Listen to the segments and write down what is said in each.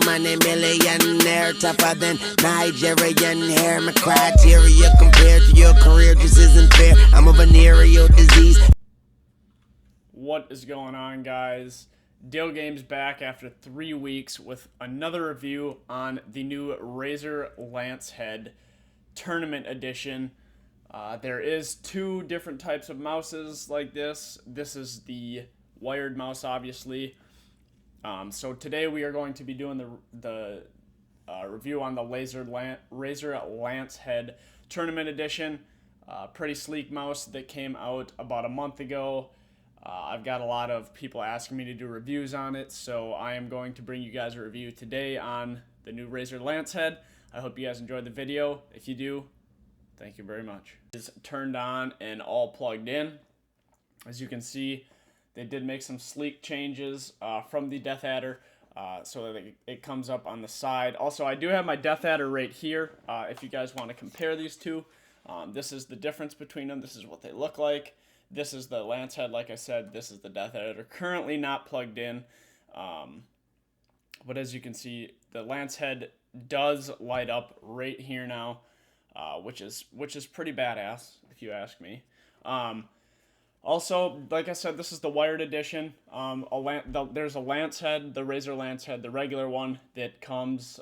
money millionaire, tougher than Nigerian hair. My criteria compared to your career just isn't fair. I'm a venereal disease. What is going on, guys? Dale Games back after 3 weeks with another review on the new Razer Lancehead Tournament Edition. There is two different types of mouses like this. This is the wired mouse, obviously. So today we are going to be doing the review on the Razer Lancehead Tournament Edition. Pretty sleek mouse that came out about a month ago. I've got a lot of people asking me to do reviews on it, so I am going to bring you guys a review today on the new Razer Lancehead. I hope you guys enjoyed the video. If you do, thank you very much. It's turned on and all plugged in. As you can see, they did make some sleek changes from the Deathadder so that it comes up on the side. Also, I do have my Deathadder right here if you guys want to compare these two. This is the difference between them. This is what they look like. This is the Lancehead, like I said. This is the Deathadder. Currently not plugged in, but as you can see, the Lancehead does light up right here now, which is pretty badass, if you ask me. Also, like I said, this is the wired edition. There's a Lancehead, the Razer Lancehead, the regular one that comes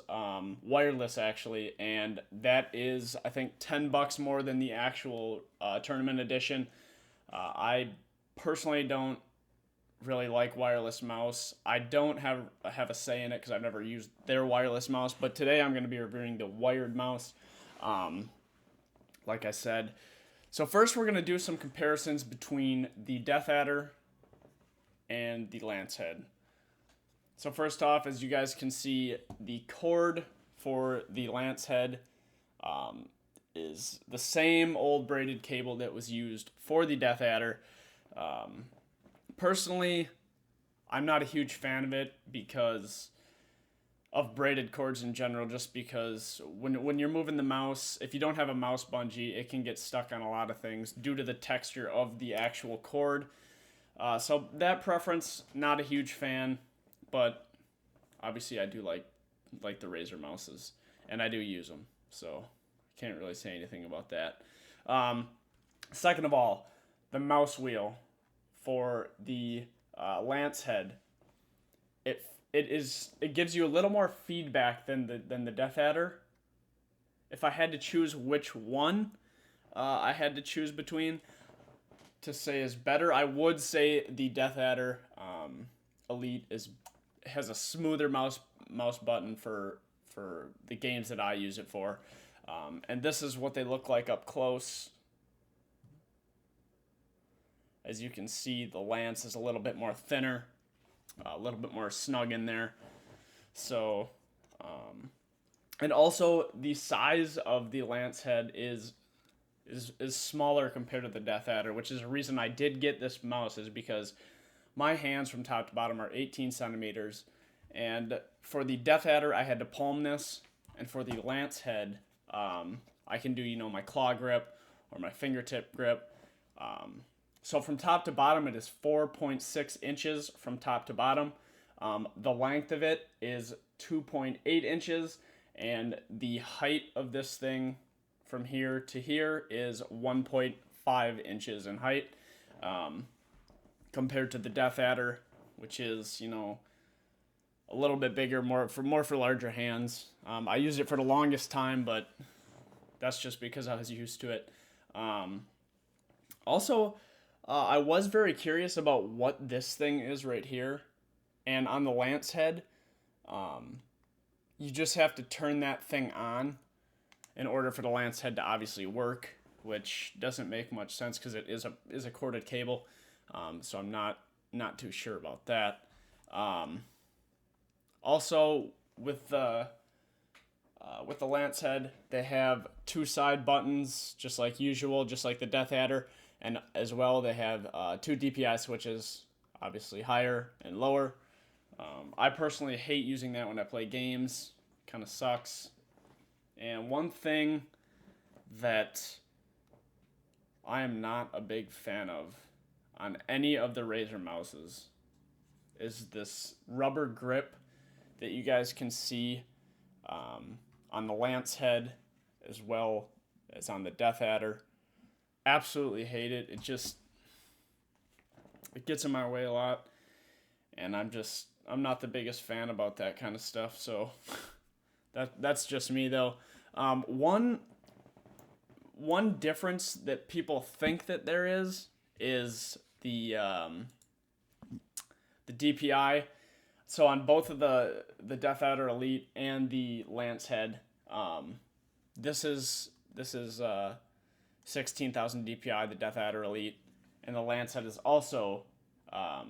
wireless, actually, and that is, I think, $10 more than the actual tournament edition. I personally don't really like wireless mouse. I don't have a say in it because I've never used their wireless mouse, but today I'm going to be reviewing the wired mouse, like I said. So first we're going to do some comparisons between the Deathadder and the Lancehead. So first off, as you guys can see, the cord for the Lancehead is the same old braided cable that was used for the Deathadder. Personally, I'm not a huge fan of it because of braided cords in general, just because when you're moving the mouse, if you don't have a mouse bungee, it can get stuck on a lot of things due to the texture of the actual cord. So that preference, not a huge fan, but obviously I do like the Razer mouses, and I do use them, so can't really say anything about that. Second of all, the mouse wheel for the Lancehead, it gives you a little more feedback than the Deathadder. If I had to choose which one I had to choose between to say is better, I would say the Deathadder Elite has a smoother mouse button for the games that I use it for. And this is what they look like up close. As you can see, the Lance is a little bit more thinner, a little bit more snug in there. So, and also the size of the Lancehead is smaller compared to the Deathadder, which is a reason I did get this mouse, is because my hands from top to bottom are 18 centimeters. And for the Deathadder, I had to palm this, and for the Lancehead, I can do, my claw grip or my fingertip grip. So from top to bottom, it is 4.6 inches from top to bottom. The length of it is 2.8 inches, and the height of this thing from here to here is 1.5 inches in height, compared to the Deathadder, which is, a little bit bigger, more for larger hands. I used it for the longest time, but that's just because I was used to it. Also, I was very curious about what this thing is right here. And on the Lancehead, you just have to turn that thing on in order for the Lancehead to obviously work, which doesn't make much sense because it is a corded cable. So I'm not too sure about that. Also, with the Lancehead, they have two side buttons, just like usual, just like the Deathadder, and as well they have two DPI switches, obviously higher and lower. I personally hate using that when I play games. Kind of sucks. And one thing that I am not a big fan of on any of the Razer mouses is this rubber grip that you guys can see on the Lancehead as well as on the Deathadder. Absolutely hate it. It gets in my way a lot, and I'm not the biggest fan about that kind of stuff. So that's just me though. One difference that people think that there is the DPI. So on both of the Deathadder Elite and the Lancehead, this is 16,000 DPI, the Deathadder Elite, and the Lancehead is also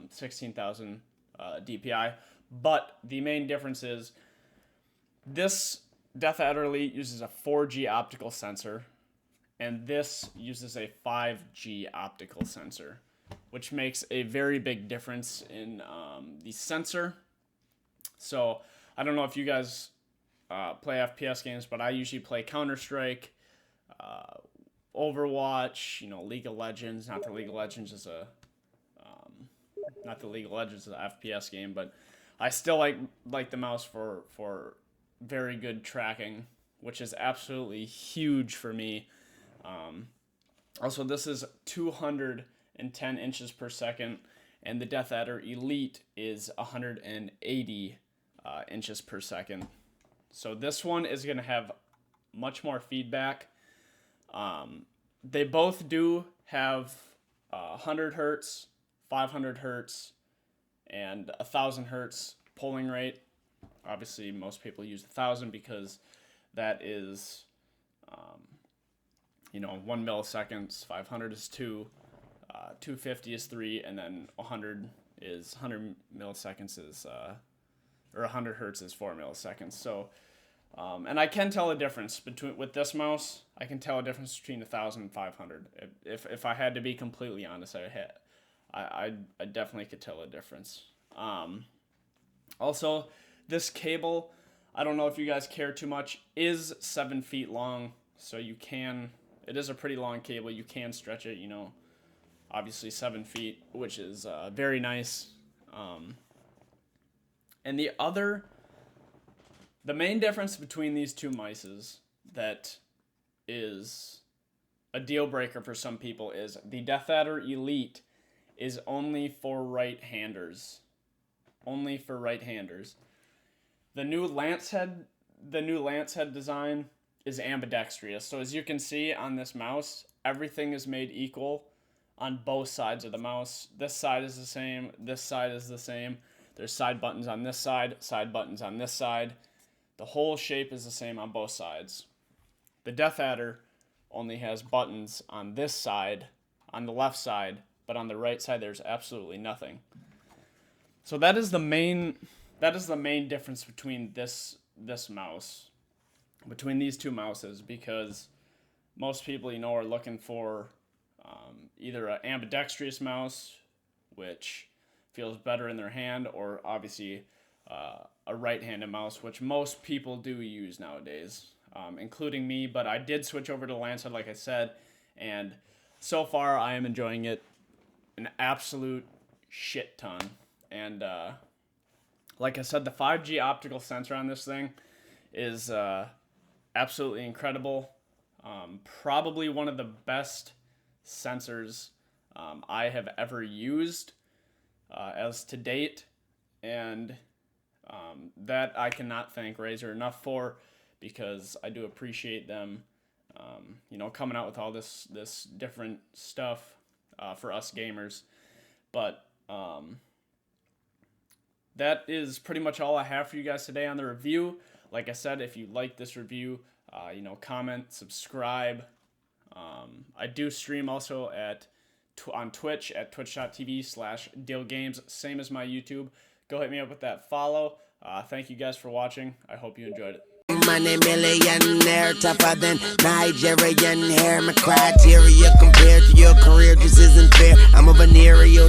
16,000 DPI. But the main difference is this Deathadder Elite uses a 4G optical sensor, and this uses a 5G optical sensor, which makes a very big difference in the sensor. So I don't know if you guys play FPS games, but I usually play Counter-Strike, Overwatch, League of Legends. Not that League of Legends is a FPS game, but I still like the mouse for very good tracking, which is absolutely huge for me. Also, this is 210 inches per second, and the Deathadder Elite is 180 inches per second. So this one is going to have much more feedback. They both do have 100 hertz, 500 hertz, and 1,000 hertz polling rate. Obviously, most people use 1,000 because that is 1 milliseconds, 500 is 2, 250 is 3, and then 100 milliseconds is, or 100 hertz is 4 milliseconds. So, and I can tell a difference with this mouse. I can tell a difference between 1,000 and 500. If I had to be completely honest, I definitely could tell a difference. Also, this cable, I don't know if you guys care too much, is 7 feet long, so it is a pretty long cable. You can stretch it, obviously 7 feet, which is very nice. And the main difference between these two mices that is a deal breaker for some people is the Deathadder Elite is only for right-handers. Only for right-handers. The new Lancehead design is ambidextrous. So as you can see on this mouse, everything is made equal on both sides of the mouse. This side is the same. This side is the same. There's side buttons on this side buttons on this side. The whole shape is the same on both sides. The Deathadder only has buttons on this side, on the left side, but on the right side there's absolutely nothing. So that is the main difference between this mouse, between these two mouses, because most people are looking for either an ambidextrous mouse, which feels better in their hand, or obviously a right-handed mouse, which most people do use nowadays, including me. But I did switch over to Lancehead, like I said, and so far I am enjoying it an absolute shit ton. And like I said, the 5G optical sensor on this thing is absolutely incredible. Probably one of the best sensors I have ever used as to date, and that I cannot thank Razer enough for, because I do appreciate them coming out with all this different stuff for us gamers. But that is pretty much all I have for you guys today on the review. Like I said, if you like this review, comment, subscribe. I do stream also on Twitch at twitch.tv/DillGames, same as my YouTube. Go hit me up with that follow. Thank you guys for watching. I hope you enjoyed it. Money millionaire, tougher than Nigerian hair. My criteria compared to your career just isn't fair. I'm a venereal